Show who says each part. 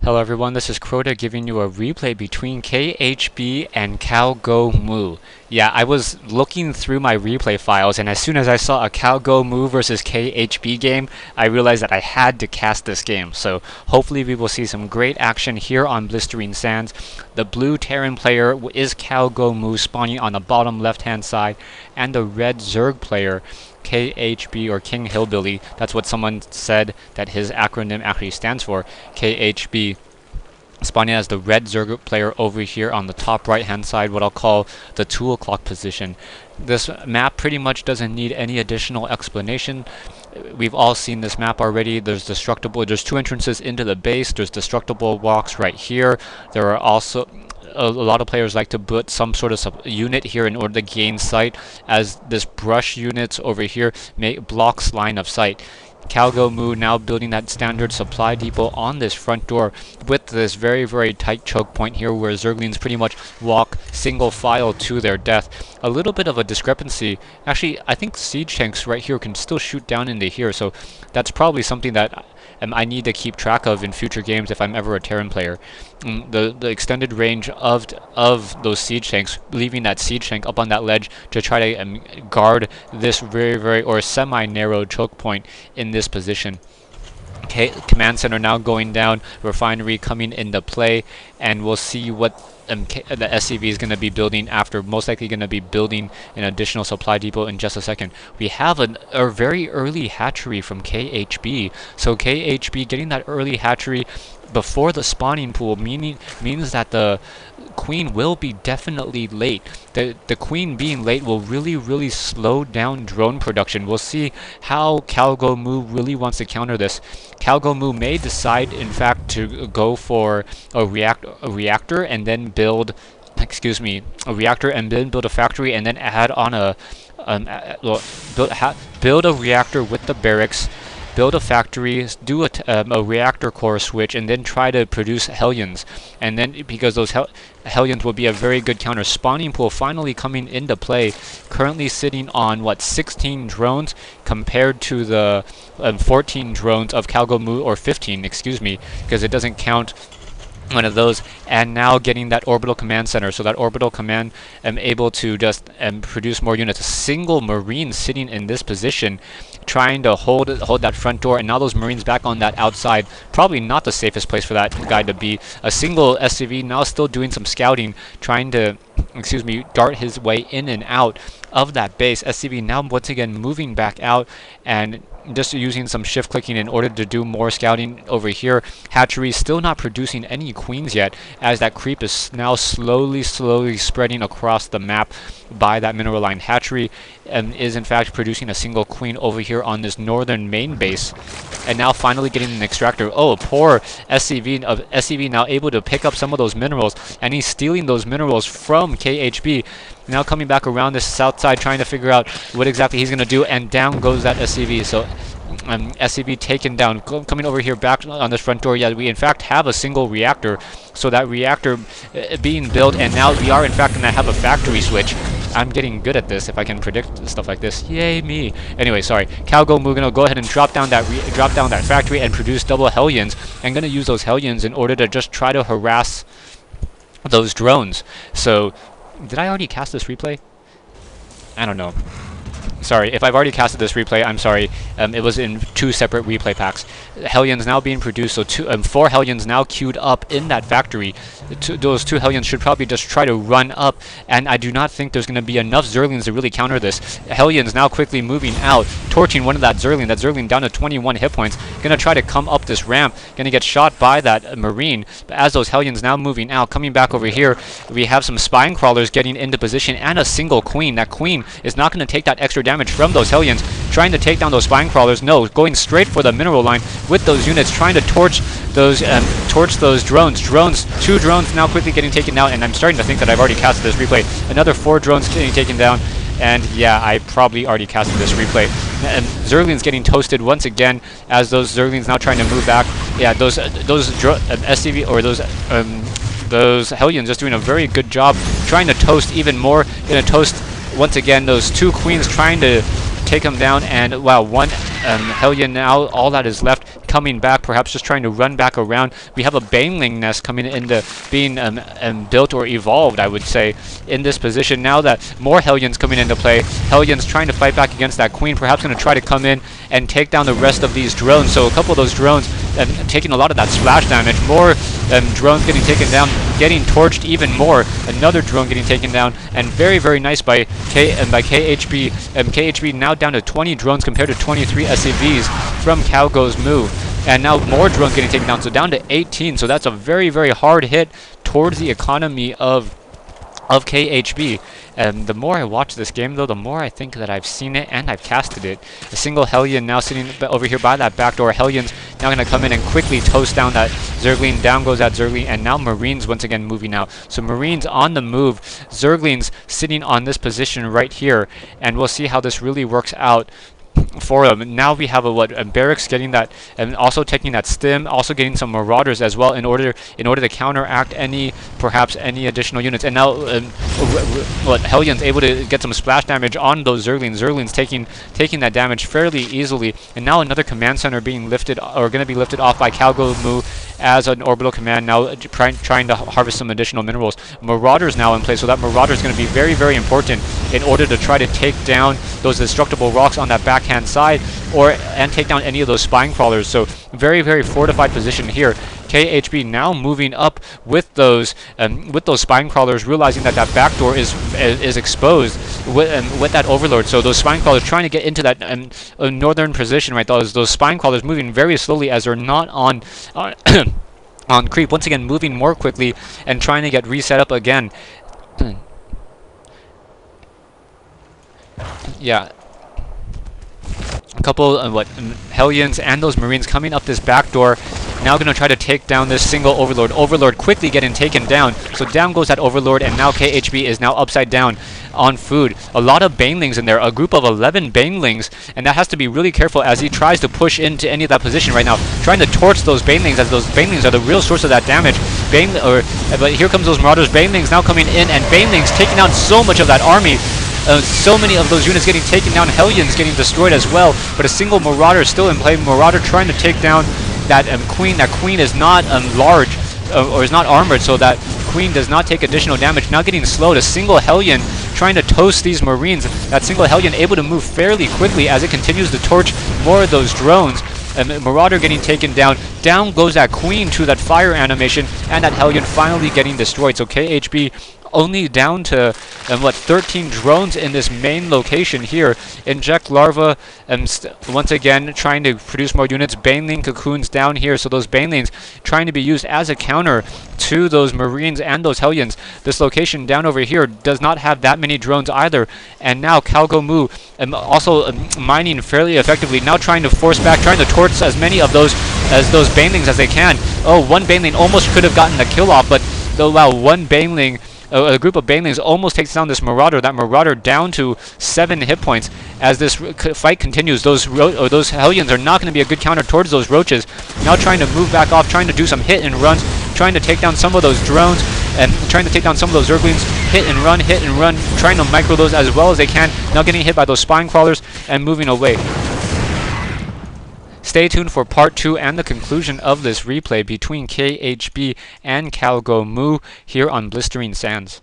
Speaker 1: Hello everyone, this is Crota giving you a replay between KHB and CowGoMoo. Yeah, I was looking through my replay files, and as soon as I saw a CowGoMoo versus KHB game, I realized that I had to cast this game. So hopefully we will see some great action here on Blistering Sands. The blue Terran player is CowGoMoo spawning on the bottom left-hand side, and the red Zerg player KHB, or King Hillbilly, that's what someone said that his acronym actually stands for, KHB, spawning as the red Zerg player over here on the top right hand side, what I'll call the 2 o'clock position. This map pretty much doesn't need any additional explanation. We've all seen this map already. There's 2 entrances into the base. There's destructible walks right here. There are also a lot of players like to put some sort of unit here in order to gain sight, as this brush units over here blocks line of sight. CowGoMoo now building that standard supply depot on this front door with this very tight choke point here where Zerglings pretty much walk single file to their death. A little bit of a discrepancy. Actually, I think siege tanks right here can still shoot down into here, so that's probably something that I need to keep track of in future games if I'm ever a Terran player. The extended range of those siege tanks, leaving that siege tank up on that ledge to try to guard this very or semi-narrow choke point in this position. Okay, command center now going down, refinery coming into play, and we'll see what the SCV is going to be building after. Most likely going to be building an additional supply depot in just a second. We have a very early hatchery from KHB, so KHB getting that early hatchery before the spawning pool means that the queen will be definitely late. The queen being late will really slow down drone production. We'll see how CowGoMoo really wants to counter this. CowGoMoo may decide, in fact, to go for a reactor and then build, a reactor and then build a factory and then add on build a reactor with the barracks, build a factory, do a reactor core switch, and then try to produce Hellions. And then, because those Hellions will be a very good counter. Spawning pool finally coming into play. Currently sitting on, 16 drones compared to the 14 drones of CowGoMoo, or 15, excuse me, because it doesn't count one of those. And now getting that orbital command center, so that orbital command able to just produce more units. A single marine sitting in this position trying to hold that front door, and now those marines back on that outside, probably not the safest place for that guy to be. A single SCV now still doing some scouting, trying to dart his way in and out of that base. SCV now once again moving back out and just using some shift clicking in order to do more scouting over here. Hatchery still not producing any queens yet, as that creep is now slowly spreading across the map by that mineral line. Hatchery is in fact producing a single queen over here on this northern main base, and now finally getting an extractor. Oh, poor SCV now able to pick up some of those minerals, and he's stealing those minerals from KHB. Now coming back around this south side, trying to figure out what exactly he's going to do, and down goes that SCV. So SCV taken down. Coming over here back on this front door, yeah, we in fact have a single reactor, so that reactor being built, and now we are in fact going to have a factory switch. I'm getting good at this if I can predict stuff like this. Yay me. Anyway, sorry. CowGoMoo gonna go ahead and drop down that factory and produce double Hellions. I'm gonna use those Hellions in order to just try to harass those drones. So, did I already cast this replay? I don't know. Sorry, if I've already casted this replay, I'm sorry. It was in 2 separate replay packs. Hellions now being produced, so 4 Hellions now queued up in that factory. Those 2 Hellions should probably just try to run up, and I do not think there's going to be enough Zerglings to really counter this. Hellions now quickly moving out, torching one of that Zergling down to 21 hit points. Going to try to come up this ramp, going to get shot by that Marine. But as those Hellions now moving out, coming back over here, we have some spine crawlers getting into position, and a single queen. That queen is not going to take that extra damage from those Hellions, trying to take down those spine crawlers. No, going straight for the mineral line with those units, trying to torch those drones. 2 drones now quickly getting taken out, and I'm starting to think that I've already casted this replay. Another 4 drones getting taken down, and yeah, I probably already casted this replay. And Zerglings getting toasted once again, as those Zerglings now trying to move back. Yeah, those SCV, or those Hellions just doing a very good job trying to toast even more. Gonna toast once again those 2 queens, trying to take them down, and wow, 1 Hellion now, all that is left. coming back, perhaps just trying to run back around. We have a Baneling nest coming into being built or evolved, I would say, in this position. Now that more Hellions coming into play, Hellions trying to fight back against that Queen, perhaps going to try to come in and take down the rest of these drones. So a couple of those drones taking a lot of that splash damage. More drones getting taken down, getting torched even more. Another drone getting taken down, and very, very nice by KHB. KHB now down to 20 drones compared to 23 SCVs from CowGoMoo. And now more drones getting taken down, so down to 18. So that's a very, very hard hit towards the economy of KHB. The more I watch this game, though, the more I think that I've seen it and I've casted it. A single Hellion now sitting over here by that back door. Hellions now going to come in and quickly toast down that Zergling. Down goes that Zergling, and now Marines once again moving out. So Marines on the move. Zerglings sitting on this position right here, and we'll see how this really works out for them. Now we have a barracks getting that, and also taking that stim, also getting some marauders as well in order to counteract perhaps any additional units. And now Hellions able to get some splash damage on those Zerglings. Zerglings taking that damage fairly easily. And now another command center being lifted, or going to be lifted off by CowGoMoo as an orbital command, now trying to harvest some additional minerals. Marauders now in place, so that Marauder is going to be very, very important in order to try to take down those destructible rocks on that backhand side, and take down any of those spine crawlers. So very, very fortified position here. KHB now moving up with those spine crawlers, realizing that that back door is exposed with that overlord. So those spine crawlers trying to get into that northern position, right? Those spine crawlers moving very slowly as they're not on on creep. Once again, moving more quickly and trying to get reset up again. Yeah. A couple Hellions and those Marines coming up this back door, now going to try to take down this single Overlord. Overlord quickly getting taken down, so down goes that Overlord, and now KHB is now upside down on food. A lot of Banelings in there, a group of 11 Banelings, and that has to be really careful as he tries to push into any of that position right now, trying to torch those Banelings, as those Banelings are the real source of that damage. But here comes those Marauders. Banelings now coming in, and Banelings taking out so much of that army. So many of those units getting taken down, Hellions getting destroyed as well, but a single Marauder still in play. Marauder trying to take down that Queen. That Queen is not large, or is not armored, so that Queen does not take additional damage. Now getting slowed, a single Hellion trying to toast these Marines. That single Hellion able to move fairly quickly as it continues to torch more of those drones. Marauder getting taken down. Down goes that Queen to that fire animation, and that Hellion finally getting destroyed. So KHB only down to 13 drones in this main location here. Inject larva, once again trying to produce more units. Baneling cocoons down here, so those Banelings trying to be used as a counter to those Marines and those Hellions. This location down over here does not have that many drones either, and now CowGoMoo also mining fairly effectively, now trying to force back, trying to torch as many of those Banelings as they can. Oh, one Baneling almost could have gotten the kill off, but wow, one Baneling, a group of Banelings almost takes down this Marauder. That Marauder down to 7 hit points. As this fight continues, those Hellions are not going to be a good counter towards those Roaches. Now trying to move back off, trying to do some hit and runs, trying to take down some of those drones, and trying to take down some of those Zerglings. Hit and run, trying to micro those as well as they can. Now getting hit by those spine crawlers and moving away. Stay tuned for part 2 and the conclusion of this replay between KHB and CowGoMoo here on Blistering Sands.